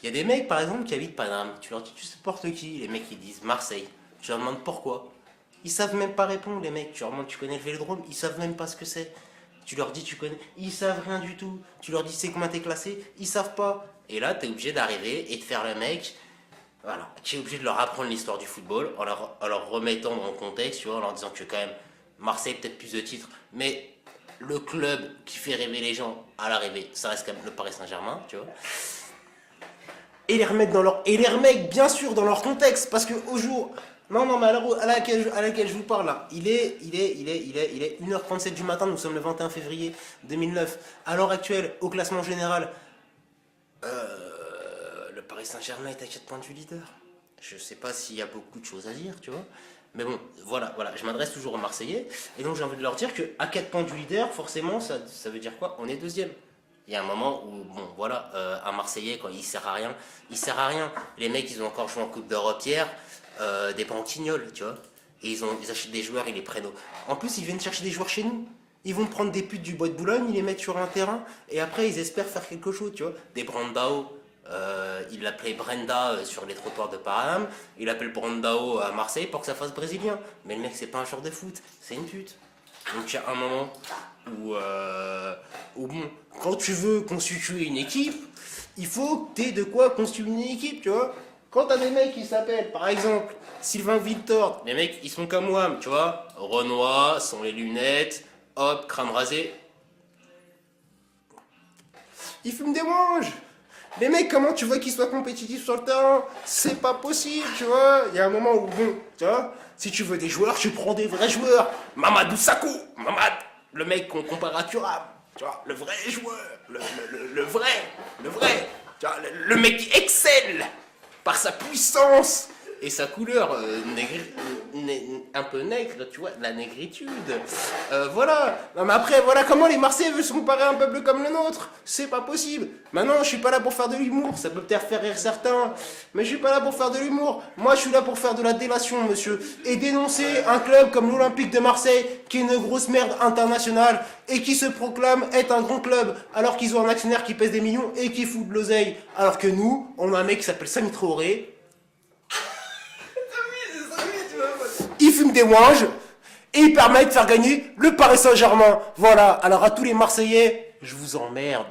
Il y a des mecs, par exemple, qui habitent Paname. Tu leur dis, tu supportes qui? Les mecs, ils disent Marseille. Tu leur demandes pourquoi. Ils savent même pas répondre, les mecs. Tu leur demandes, tu connais le Vélodrome? Ils savent même pas ce que c'est. Tu leur dis, tu connais. Ils savent rien du tout. Tu leur dis, c'est combien t'es classé? Ils savent pas. Et là, t'es obligé d'arriver et de faire le mec. Voilà. Tu es obligé de leur apprendre l'histoire du football en leur remettant dans le contexte, tu vois, en leur disant que quand même, Marseille, peut-être plus de titres, mais le club qui fait rêver les gens à l'arrivée, ça reste quand même le Paris Saint-Germain, tu vois. Et les remettre bien sûr dans leur contexte, parce que au jour, non non mais à laquelle je vous parle là, il est 1h37 du matin, nous sommes le 21 février 2009. À l'heure actuelle, au classement général, le Paris Saint-Germain est à 4 points du leader. Je sais pas s'il y a beaucoup de choses à dire, tu vois. Mais bon, voilà, je m'adresse toujours aux Marseillais. Et donc j'ai envie de leur dire qu'à 4 points du leader, forcément, ça veut dire quoi? On est deuxième. Il y a un moment où, bon, voilà, un Marseillais, quand il sert à rien, il sert à rien. Les mecs, ils ont encore joué en Coupe d'Europe hier, des Pantignols, tu vois. Et ils achètent des joueurs, ils les prennent. En plus, ils viennent chercher des joueurs chez nous. Ils vont prendre des putes du Bois de Boulogne, ils les mettent sur un terrain, et après, ils espèrent faire quelque chose, tu vois. Des Brandao, il l'appelait Brenda sur les trottoirs de Paname, il appelle Brandao à Marseille pour que ça fasse brésilien. Mais le mec, c'est pas un joueur de foot, c'est une pute. Donc il y a un moment où bon, quand tu veux constituer une équipe, il faut que tu aies de quoi constituer une équipe, tu vois. Quand t'as des mecs qui s'appellent, par exemple, Sylvain Victor, les mecs, ils sont comme moi, tu vois. Renoir, sont les lunettes, hop, crâne rasé. Ils fument des manches. Les mecs, comment tu veux qu'ils soient compétitifs sur le terrain? C'est pas possible, tu vois. Il y a un moment où, bon, tu vois, si tu veux des joueurs, tu prends des vrais joueurs. Mamadou Sakho, le mec qu'on compare à Thuram, tu vois, le vrai joueur, le vrai, tu vois, le mec qui excelle par sa puissance et sa couleur un peu nègre, tu vois, la négritude. Voilà. Non, mais après, voilà comment les Marseillais veulent se comparer à un peuple comme le nôtre. C'est pas possible. Maintenant, je suis pas là pour faire de l'humour. Ça peut peut-être faire rire certains, mais je suis pas là pour faire de l'humour. Moi, je suis là pour faire de la délation, monsieur, et dénoncer un club comme l'Olympique de Marseille, qui est une grosse merde internationale et qui se proclame être un grand club, alors qu'ils ont un actionnaire qui pèse des millions et qui fout de l'oseille. Alors que nous, on a un mec qui s'appelle Sami Traoré. Il fume des wanges et il permet de faire gagner le Paris Saint-Germain. Voilà, alors à tous les Marseillais, je vous emmerde.